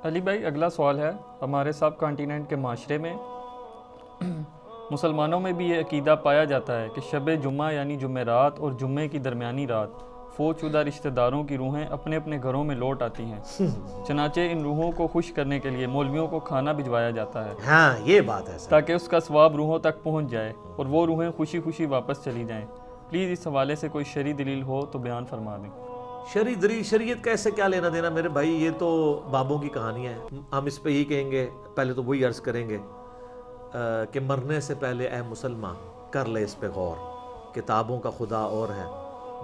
علی بھائی اگلا سوال ہے، ہمارے سب کانٹیننٹ کے معاشرے میں مسلمانوں میں بھی یہ عقیدہ پایا جاتا ہے کہ شب جمعہ یعنی جمعرات اور جمعے کی درمیانی رات فوت شدہ رشتہ داروں کی روحیں اپنے اپنے گھروں میں لوٹ آتی ہیں، چنانچہ ان روحوں کو خوش کرنے کے لیے مولویوں کو کھانا بھجوایا جاتا ہے ہاں یہ بات ہے سر. تاکہ اس کا ثواب روحوں تک پہنچ جائے اور وہ روحیں خوشی خوشی واپس چلی جائیں۔ پلیز اس حوالے سے کوئی شرعی دلیل ہو تو بیان فرما دیں۔ شریعت کا ایسے کیا لینا دینا میرے بھائی، یہ تو بابوں کی کہانی ہے. ہم اس پہ یہی کہیں گے، پہلے تو وہی عرض کریں گے کہ مرنے سے پہلے اے مسلمان کر لے اس پہ غور، کتابوں کا خدا اور ہے،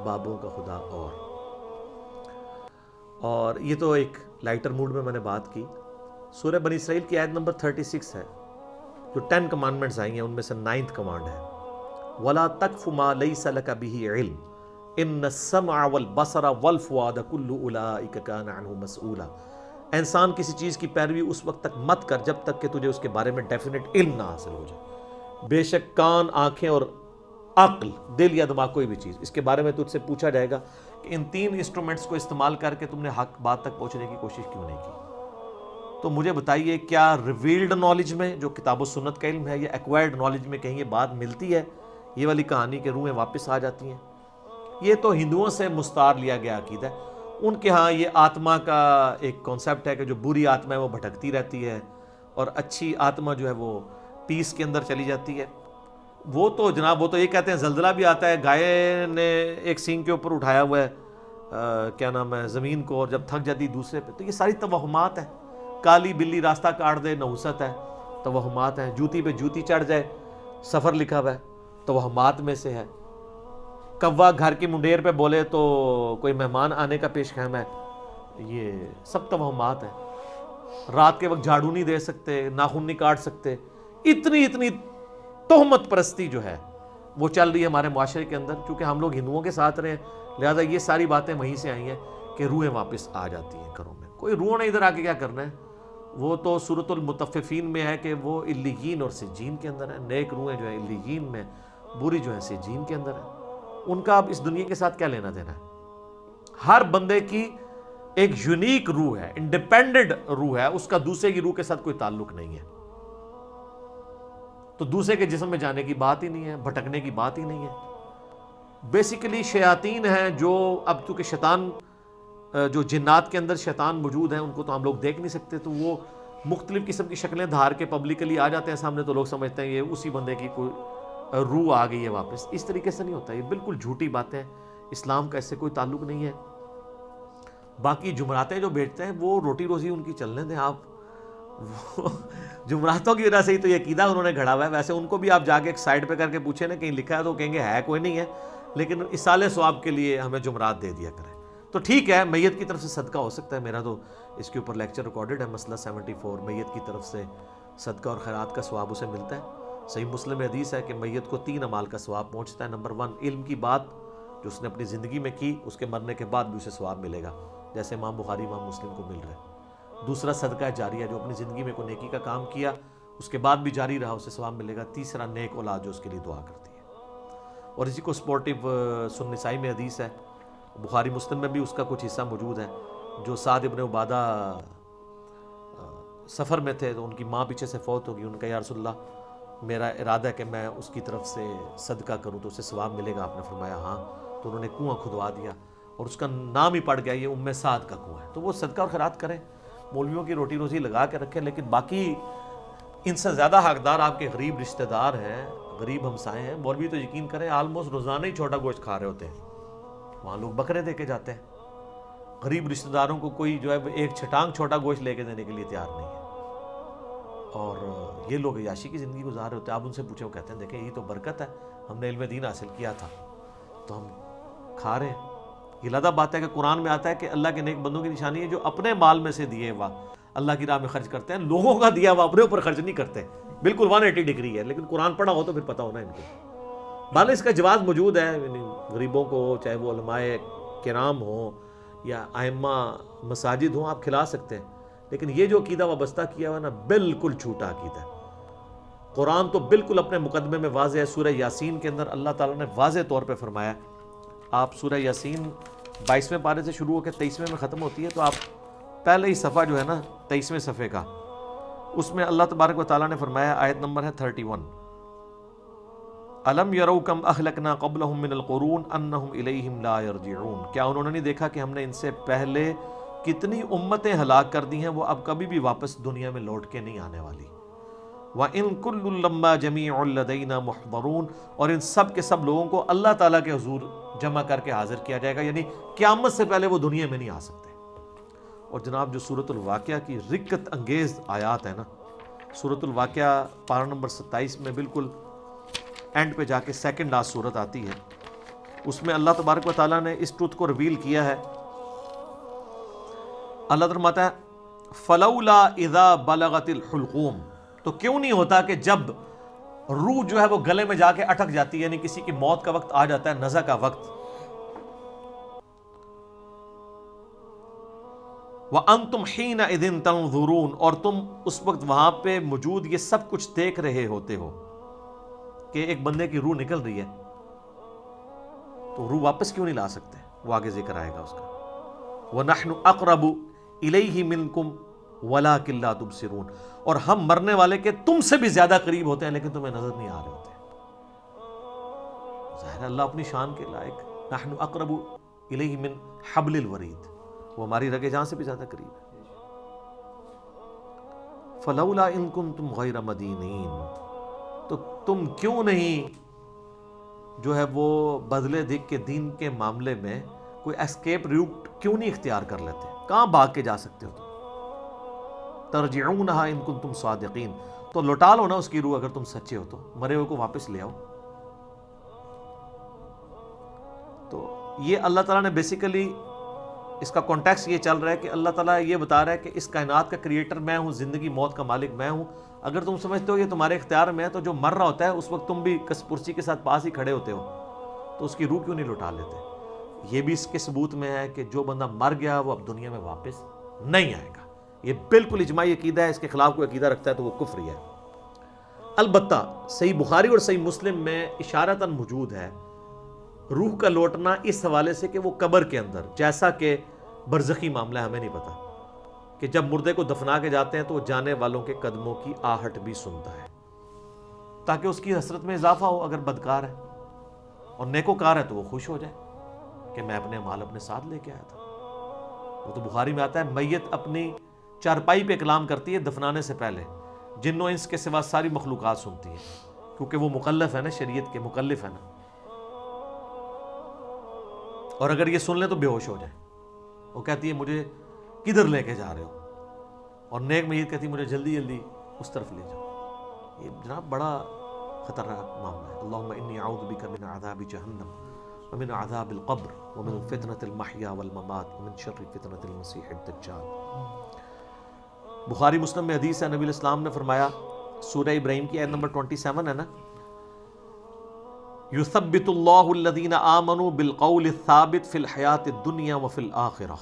بابوں کا خدا اور یہ تو ایک لائٹر موڈ میں نے بات کی. سورہ بنی اسرائیل کی آیت نمبر 36 ہے، جو 10 کمانڈمنٹس آئی ہیں ان میں سے 9th کمانڈ ہے، وَلَا تَقْفُ مَا لَيْسَ لَكَ بِهِ عِلْمٌ ان السمع والبصر والفؤاد كل اولئک کان عنہ مسئولا. انسان کسی چیز کی پیروی اس وقت تک مت کر جب تک کہ تجھے اس کے بارے میں ڈیفینٹ علم نہ حاصل ہو جائے. بے شک کان، آنکھیں اور عقل، دل یا دماغ، کوئی بھی چیز، اس کے بارے میں تجھ سے پوچھا جائے گا کہ ان 3 انسٹرومنٹس کو استعمال کر کے تم نے حق بات تک پہنچنے کی کوشش کیوں نہیں کی. تو مجھے بتائیے، کیا ریویلڈ نالج میں جو کتاب و سنت کا علم ہے یا ایکوائرڈ نالج میں کہیں یہ بات ملتی ہے، یہ والی کہانی کہ روحیں واپس آ جاتی ہیں؟ یہ تو ہندوؤں سے مستعار لیا گیا عقیدہ ہے. ان کے ہاں یہ آتما کا ایک کانسیپٹ ہے کہ جو بری آتما ہے وہ بھٹکتی رہتی ہے اور اچھی آتما جو ہے وہ پیس کے اندر چلی جاتی ہے. وہ تو جناب، وہ تو یہ کہتے ہیں زلزلہ بھی آتا ہے، گائے نے ایک سینگ کے اوپر اٹھایا ہوا ہے کیا نام ہے زمین کو، اور جب تھک جاتی دوسرے پہ. تو یہ ساری توہمات ہیں. کالی بلی راستہ کاٹ دے، نحوست ہے، توہمات ہیں. جوتی پہ جوتی چڑھ جائے، سفر لکھا ہوا ہے، توہمات میں سے ہے. کوا گھر کی منڈیر پہ بولے تو کوئی مہمان آنے کا پیش خیم ہے، یہ سب توہمات ہیں. رات کے وقت جھاڑو نہیں دے سکتے، ناخن نہیں کاٹ سکتے. اتنی تہمت پرستی جو ہے وہ چل رہی ہے ہمارے معاشرے کے اندر. کیونکہ ہم لوگ ہندوؤں کے ساتھ رہے ہیں، لہذا یہ ساری باتیں وہیں سے آئی ہیں کہ روحیں واپس آ جاتی ہیں گھروں میں. کوئی روح نے ادھر آ کے کیا کرنا ہے؟ وہ تو سورۃ المطففین میں ہے کہ وہ علیین اور سجین کے اندر ہے. نیک روحیں جو ہیں علیین میں، بری جو ہیں سجین کے اندر ہے. ان کا اب اس دنیا کے ساتھ کیا لینا دینا ہے؟ ہر بندے کی ایک یونیک روح ہے، انڈیپینڈنٹ روح ہے، اس کا دوسرے کی روح کے ساتھ کوئی تعلق نہیں ہے. تو دوسرے کے جسم میں جانے کی بات ہی نہیں ہے، بھٹکنے کی بات ہی نہیں ہے. بیسیکلی شیاطین ہیں جو اب چونکہ شیطان جو جنات کے اندر شیطان موجود ہیں ان کو تو ہم لوگ دیکھ نہیں سکتے، تو وہ مختلف قسم کی شکلیں دھار کے پبلکلی آ جاتے ہیں سامنے، تو لوگ سمجھتے ہیں یہ اسی بندے کی کوئی روح آ گئی ہے واپس. اس طریقے سے نہیں ہوتا، یہ بالکل جھوٹی باتیں، اسلام کا اس سے کوئی تعلق نہیں ہے. باقی جمعراتیں جو بیچتے ہیں وہ روٹی روزی ان کی چلنے دیں. آپ جمعراتوں کی وجہ سے ہی تو یہ عقیدہ انہوں نے گھڑا ہوا ہے. ویسے ان کو بھی آپ جا کے ایک سائڈ پہ کر کے پوچھیں نا کہیں لکھا ہے تو کہیں گے ہے کوئی نہیں ہے، لیکن اصالِ ثواب کے لیے ہمیں جمعرات دے دیا کریں. تو ٹھیک ہے، میت کی طرف سے صدقہ ہو سکتا ہے. میرا تو اس کے اوپر لیکچر ریکارڈڈ ہے، مسئلہ 74، میت کی طرف سے صدقہ اور خیرات کا ثواب اسے ملتا ہے. صحیح مسلم میں حدیث ہے کہ میت کو 3 اعمال کا ثواب پہنچتا ہے. نمبر 1 علم کی بات جو اس نے اپنی زندگی میں کی، اس کے مرنے کے بعد بھی اسے ثواب ملے گا، جیسے امام بخاری امام مسلم کو مل رہا ہے. دوسرا صدقہ جاریہ، جو اپنی زندگی میں کوئی نیکی کا کام کیا اس کے بعد بھی جاری رہا، اسے ثواب ملے گا. تیسرا نیک اولاد جو اس کے لیے دعا کرتی ہے. اور اسی کو سپورٹیو سنن نسائی میں حدیث ہے، بخاری مسلم میں بھی اس کا کچھ حصہ موجود ہے. جو سعد ابن عبادہ سفر میں تھے تو ان کی ماں پیچھے سے فوت ہوگی، ان کا یا رسول اللہ میرا ارادہ ہے کہ میں اس کی طرف سے صدقہ کروں تو اسے ثواب ملے گا. آپ نے فرمایا ہاں. تو انہوں نے کنواں کھدوا دیا اور اس کا نام ہی پڑ گیا، یہ ام سعد کا کنواں ہے. تو وہ صدقہ اور خیرات کریں، مولویوں کی روٹی روزی لگا کے رکھیں. لیکن باقی ان سے زیادہ حقدار آپ کے غریب رشتہ دار ہیں، غریب ہمسائے ہیں. مولوی تو یقین کریں آلموسٹ روزانہ ہی چھوٹا گوشت کھا رہے ہوتے ہیں، وہاں لوگ بکرے دے کے جاتے ہیں. غریب رشتہ داروں کو کوئی جو ہے ایک چھٹانگ چھوٹا گوشت لے کے دینے کے لیے تیار نہیں ہے. اور یہ لوگ عیاشی کی زندگی گزار رہے ہوتے ہیں. آپ ان سے پوچھیں، وہ کہتے ہیں دیکھیں یہ تو برکت ہے، ہم نے علم دین حاصل کیا تھا تو ہم کھا رہے ہیں. یہ لادہ بات ہے کہ قرآن میں آتا ہے کہ اللہ کے نیک بندوں کی نشانی ہے جو اپنے مال میں سے دیے ہوا اللہ کی راہ میں خرچ کرتے ہیں، لوگوں کا دیا ہوا اپنے اوپر خرچ نہیں کرتے. بالکل 180 ڈگری ہے. لیکن قرآن پڑھا ہو تو پھر پتہ ہونا ان کو. بھلے اس کا جواز موجود ہے، غریبوں کو چاہے وہ علماء کرام ہوں یا ائمہ مساجد ہوں آپ کھلا سکتے ہیں. لیکن یہ جو عقیدہ وابستہ کیا ہوا نا بالکل جھوٹا عقیدہ ہے. قرآن تو بالکل اپنے مقدمے میں واضح ہے. سورہ یاسین کے اندر اللہ تعالیٰ نے واضح طور پہ فرمایا، آپ سورہ یاسین 22ویں پارے سے شروع ہو کے 23ویں میں ختم ہوتی ہے، تو آپ پہلے ہی صفحہ جو ہے نا 23ویں صفحے کا، اس میں اللہ تبارک و تعالیٰ نے فرمایا، آیت نمبر ہے 31، الم یروا کم اہلکنا قبلہم من القرون انہم الیہم لا یرجعون، کیا انہوں نے نہیں دیکھا کہ ہم نے ان سے پہلے کتنی امتیں ہلاک کر دی ہیں، وہ اب کبھی بھی واپس دنیا میں لوٹ کے نہیں آنے والی۔ وَإِن كُلٌّ لَمَّا جَمِيعٌ لَدَيْنَا مُحْضَرُونَ، اور ان سب کے سب لوگوں کو اللہ تعالیٰ کے حضور جمع کر کے حاضر کیا جائے گا، یعنی قیامت سے پہلے وہ دنیا میں نہیں آ سکتے۔ اور جناب جو سورۃ الواقعہ کی رقت انگیز آیات ہے نا، سورۃ الواقعہ پارہ نمبر 27 میں بالکل اینڈ پہ جا کے سیکنڈ لاسٹ سورت آتی ہے، اس میں اللہ تبارک و تعالیٰ نے اس ٹروتھ کو ریویل کیا ہے۔ اللہ فرماتا ہے فلولا اذا بلغت الحلقوم، تو کیوں نہیں ہوتا کہ جب روح جو ہے وہ گلے میں جا کے اٹک جاتی ہے، یعنی کسی کی موت کا وقت آ جاتا ہے، نزع کا وقت، وَأَنْتُمْ حِينَئِذٍ تَنْظُرُونَ، اور تم اس وقت وہاں پہ موجود یہ سب کچھ دیکھ رہے ہوتے ہو کہ ایک بندے کی روح نکل رہی ہے، تو روح واپس کیوں نہیں لا سکتے؟ وہ آگے ذکر آئے گا اس کا، وَنَحْنُ أَقْرَبُ إِلَيْهِ مِنْكُمْ وَلَكِنْ لَا تُبْصِرُونَ، اور ہم مرنے والے کے تم سے بھی زیادہ قریب ہوتے ہیں لیکن تمہیں نظر نہیں آ رہے ہوتے۔ ظاہر اللہ اپنی شان کے لائق، نحن اقرب الیہ من حبل الورید، وہ ہماری رگے جان سے بھی زیادہ قریب ہے۔ فلولا ان کنتم غیر مدینین، تو تم کیوں نہیں جو ہے وہ بدلے دیکھ کے دین کے معاملے میں کوئی ایسکیپ روٹ کیوں نہیں اختیار کر لیتے؟ کہاں بھاگ کے جا سکتے ہو تم؟ ترجعونہا ان کنتم صادقین، تو لوٹا لو نا اس کی روح اگر تم سچے ہو تو، مرے ہوئے کو واپس لے آؤ۔ تو یہ اللہ تعالیٰ نے بیسیکلی اس کا کانٹیکس یہ چل رہا ہے کہ اللہ تعالیٰ یہ بتا رہا ہے کہ اس کائنات کا کریٹر میں ہوں، زندگی موت کا مالک میں ہوں، اگر تم سمجھتے ہو یہ تمہارے اختیار میں ہے تو جو مر رہا ہوتا ہے اس وقت تم بھی کرسی کے ساتھ پاس ہی کھڑے ہوتے ہو، تو اس کی روح کیوں نہیں لوٹا لیتے؟ یہ بھی اس کے ثبوت میں ہے کہ جو بندہ مر گیا وہ اب دنیا میں واپس نہیں آئے گا، یہ بالکل اجماعی عقیدہ ہے، اس کے خلاف کوئی عقیدہ رکھتا ہے تو وہ کفر ہی ہے۔ البتہ صحیح بخاری اور صحیح مسلم میں اشارتاً موجود ہے روح کا لوٹنا اس حوالے سے کہ وہ قبر کے اندر، جیسا کہ برزخی معاملہ ہمیں نہیں پتا کہ جب مردے کو دفنا کے جاتے ہیں تو وہ جانے والوں کے قدموں کی آہٹ بھی سنتا ہے، تاکہ اس کی حسرت میں اضافہ ہو اگر بدکار ہے، اور نیکوکار ہے تو وہ خوش ہو جائے کہ میں اپنے مال اپنے ساتھ لے کے آیا تھا۔ وہ تو بخاری میں آتا ہے میت اپنی چارپائی پہ کلام کرتی ہے دفنانے سے پہلے، جن و انس کے سوا ساری مخلوقات سنتی ہیں، کیونکہ وہ مکلف ہے نا، شریعت کے مکلف ہے نا، اور اگر یہ سن لیں تو بے ہوش ہو جائے۔ وہ کہتی ہے مجھے کدھر لے کے جا رہے ہو، اور نیک میت کہتی ہے مجھے جلدی جلدی اس طرف لے جاؤ۔ یہ جناب بڑا خطرناک معاملہ ہے۔ اللہم انی اعوذ بک من عذاب جہنم ومن عذاب القبر ومن فتنة المحیا والممات ومن شر فتنة المسیح الدجال۔ بخاری مسلم میں حدیث ہے، نبی علیہ السلام نے فرمایا، سورہ ابراہیم کی آیت نمبر 27 ہے نا، یثبت اللہ الذین آمنوا بالقول الثابت فی الحیات الدنیا وفی الآخرہ،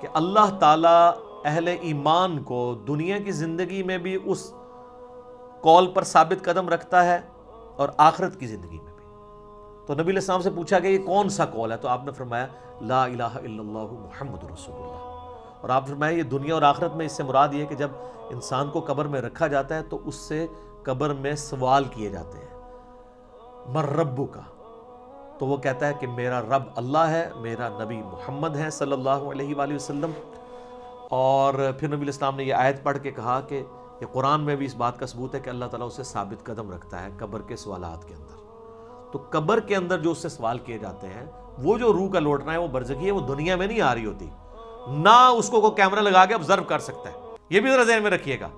کہ اللہ تعالیٰ اہل ایمان کو دنیا کی زندگی میں بھی اس قول پر ثابت قدم رکھتا ہے اور آخرت کی زندگی میں بھی۔ تو نبی علیہ السلام سے پوچھا کہ یہ کون سا قول ہے، تو آپ نے فرمایا لا الہ الا اللہ محمد رسول اللہ، اور آپ فرمایا یہ دنیا اور آخرت میں اس سے مراد یہ ہے کہ جب انسان کو قبر میں رکھا جاتا ہے تو اس سے قبر میں سوال کیے جاتے ہیں، من ربو کا، تو وہ کہتا ہے کہ میرا رب اللہ ہے، میرا نبی محمد ہے صلی اللہ علیہ وآلہ وسلم۔ اور پھر نبی علیہ السلام نے یہ آیت پڑھ کے کہا کہ یہ قرآن میں بھی اس بات کا ثبوت ہے کہ اللہ تعالیٰ اسے ثابت قدم رکھتا ہے قبر کے سوالات کے اندر۔ تو قبر کے اندر جو اس سے سوال کیے جاتے ہیں، وہ جو روح کا لوٹنا ہے وہ برزخی ہے، وہ دنیا میں نہیں آ رہی ہوتی، نہ اس کو کوئی کیمرہ لگا کے آبزرو کر سکتا ہے، یہ بھی ذرا ذہن میں رکھیے گا،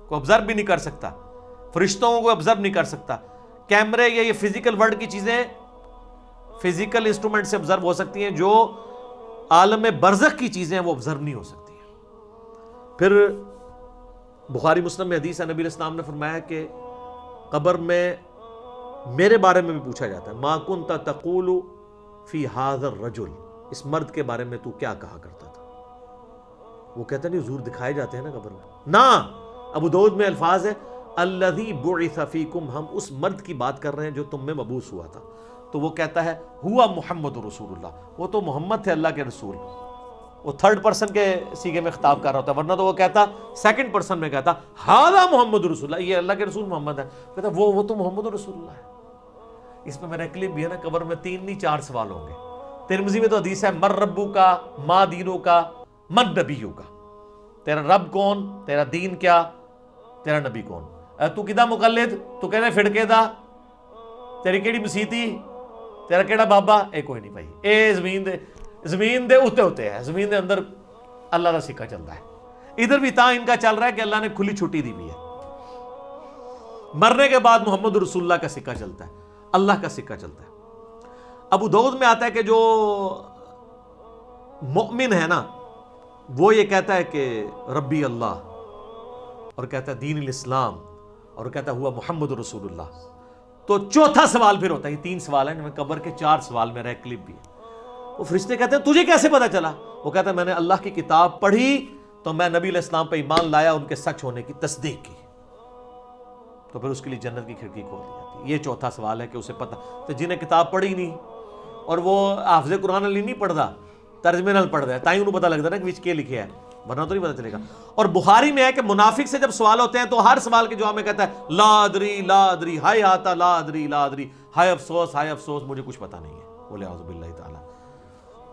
کوئی آبزرو بھی نہیں کر سکتا، فرشتوں کو آبزرو نہیں کر سکتا۔ کیمرے یا یہ فزیکل ورلڈ کی چیزیں فزیکل انسٹرومنٹ سے آبزرو ہو سکتی ہیں، جو عالم برزخ کی چیزیں وہ آبزرو نہیں ہو سکتی ہیں۔ پھر بخاری مسلم میں حدیث ہے، نبی علیہ السلام نے فرمایا کہ قبر میں میرے بارے میں بھی پوچھا جاتا ہے، ما کنت تقول فی ھذا الرجل، اس مرد کے بارے میں تو کیا کہا کرتا تھا؟ وہ کہتا نہیں حضور دکھائے جاتے ہیں نا قبر میں، نہ، ابو داؤد میں الفاظ ہے الذی بعث فیکم، ہم اس مرد کی بات کر رہے ہیں جو تم میں مبعوث ہوا تھا۔ تو وہ کہتا ہے ہوا محمد رسول اللہ، وہ تو محمد تھے اللہ کے رسول۔ وہ تھرڈ پرسن کے سیغے میں خطاب کر رہا ہوتا ہے، ورنہ تو وہ کہتا سیکنڈ پرسن میں کہتا ہذا محمد رسول اللہ، یہ اللہ کے رسول محمد ہے، کہتا وہ تو محمد رسول اللہ ہے۔ اس میں میرا کلپ بھی ہے نا، قبر میں 3 نہیں 4 سوال ہوں گے۔ ترمذی میں تو حدیث ہے مر ربو کا، ما دینو کا، من نبیو کا، تیرا رب کون، تیرا دین کیا، تیرا نبی کون، تو کدا مقلد، تو کہنے فڑکے دا، تیری کیڑی مسیتی، تیرا کیڑا بابا، اے کوئی نہیں بھائی، اے زمین دے اتے ہوتے ہیں، زمین دے اندر اللہ کا سکہ چلتا ہے۔ ادھر بھی ان کا چل رہا ہے کہ اللہ نے کھلی چھٹی دی بھی ہے، مرنے کے بعد محمد رسول اللہ کا سکہ چلتا ہے، اللہ کا سکہ چلتا ہے۔ ابو داؤد میں آتا ہے کہ جو مؤمن ہے نا وہ یہ کہتا ہے کہ ربی اللہ، اور کہتا ہے دین الاسلام، اور کہتا ہوا محمد رسول اللہ۔ تو چوتھا سوال پھر ہوتا ہے، یہ 3 سوال ہیں، قبر کے 4 سوال میرا ایک کلپ بھی ہے۔ وہ فرشتے کہتے ہیں تجھے کیسے پتا چلا؟ وہ کہتا ہے میں نے اللہ کی کتاب پڑھی تو میں نبی علیہ السلام پہ ایمان لایا، ان کے سچ ہونے کی تصدیق کی، تو پھر اس کے لیے جنت کی کھڑکی کھول دی جاتی ہے۔ یہ چوتھا سوال ہے کہ اسے پتا، تو جنہیں کتاب پڑھی نہیں اور وہ حافظ قرآن علی نہیں پڑھتا، ترجمے نال پڑھتا ہے، تائیں انہوں پتہ لگتا ہے نا کہ وچ کے لکھے ہے، ورنہ تو نہیں پتہ چلے گا۔ اور بخاری میں ہے کہ منافق سے جب سوال ہوتے ہیں تو ہر سوال کے جواب میں کہتا ہے لا ادری لا ادری، ہائے آتا لا ادری لا ادری، ہائے افسوس مجھے کچھ پتہ نہیں ہے، بولے اعوذ باللہ تعالی۔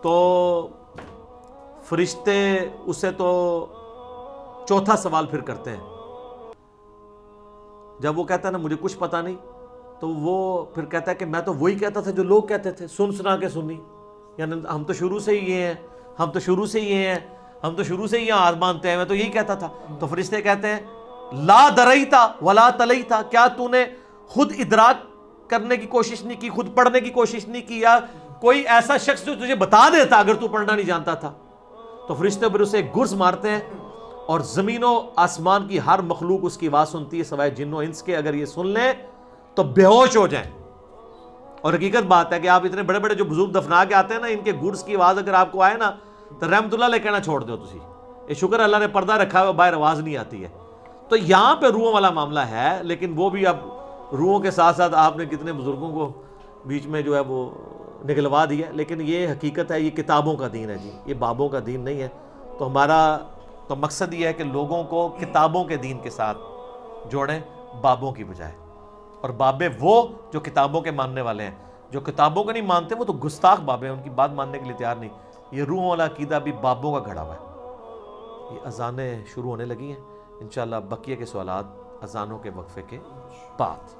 تو فرشتے اسے تو چوتھا سوال پھر کرتے ہیں، جب وہ کہتا ہے نا مجھے کچھ پتہ نہیں، تو وہ پھر کہتا ہے کہ میں تو وہی کہتا تھا جو لوگ کہتے تھے، سنا کے سنی، یعنی ہم تو شروع سے ہی یہ ہیں، ہم تو شروع سے ہی یہاں مانتے ہیں، میں تو یہی کہتا تھا۔ تو فرشتے کہتے ہیں لا دریتا ولا تلیتا، کیا تو نے خود ادراک کرنے کی کوشش نہیں کی، خود پڑھنے کی کوشش نہیں کی، یا کوئی ایسا شخص جو تجھے بتا دیتا اگر تو پڑھنا نہیں جانتا تھا؟ تو فرشتے پھر اسے گرز مارتے ہیں، اور زمین و آسمان کی ہر مخلوق اس کی آواز سنتی ہے سوائے جن و انس کے، اگر یہ سن لیں تو بے ہوش ہو جائیں۔ اور حقیقت بات ہے کہ آپ اتنے بڑے بڑے جو بزرگ دفنا کے آتے ہیں نا، ان کے گرز کی آواز اگر آپ کو آئے نا تو رحمت اللہ لے کہنا چھوڑ دو تسی، یہ شکر اللہ نے پردہ رکھا ہے، باہر آواز نہیں آتی ہے۔ تو یہاں پہ روحوں والا معاملہ ہے، لیکن وہ بھی اب روحوں کے ساتھ ساتھ آپ نے کتنے بزرگوں کو بیچ میں جو ہے وہ نگلوا دیا، لیکن یہ حقیقت ہے، یہ کتابوں کا دین ہے جی، یہ بابوں کا دین نہیں ہے۔ تو ہمارا تو مقصد یہ ہے کہ لوگوں کو کتابوں کے دین کے ساتھ جوڑیں بابوں کی بجائے، اور بابے وہ جو کتابوں کے ماننے والے ہیں، جو کتابوں کو نہیں مانتے وہ تو گستاخ بابے ہیں، ان کی بات ماننے کے لیے تیار نہیں۔ یہ روحوں والا عقیدہ بھی بابوں کا گھڑا ہوا ہے۔ یہ اذانیں شروع ہونے لگی ہیں، انشاءاللہ بقیہ کے سوالات اذانوں کے وقفے کے بعد۔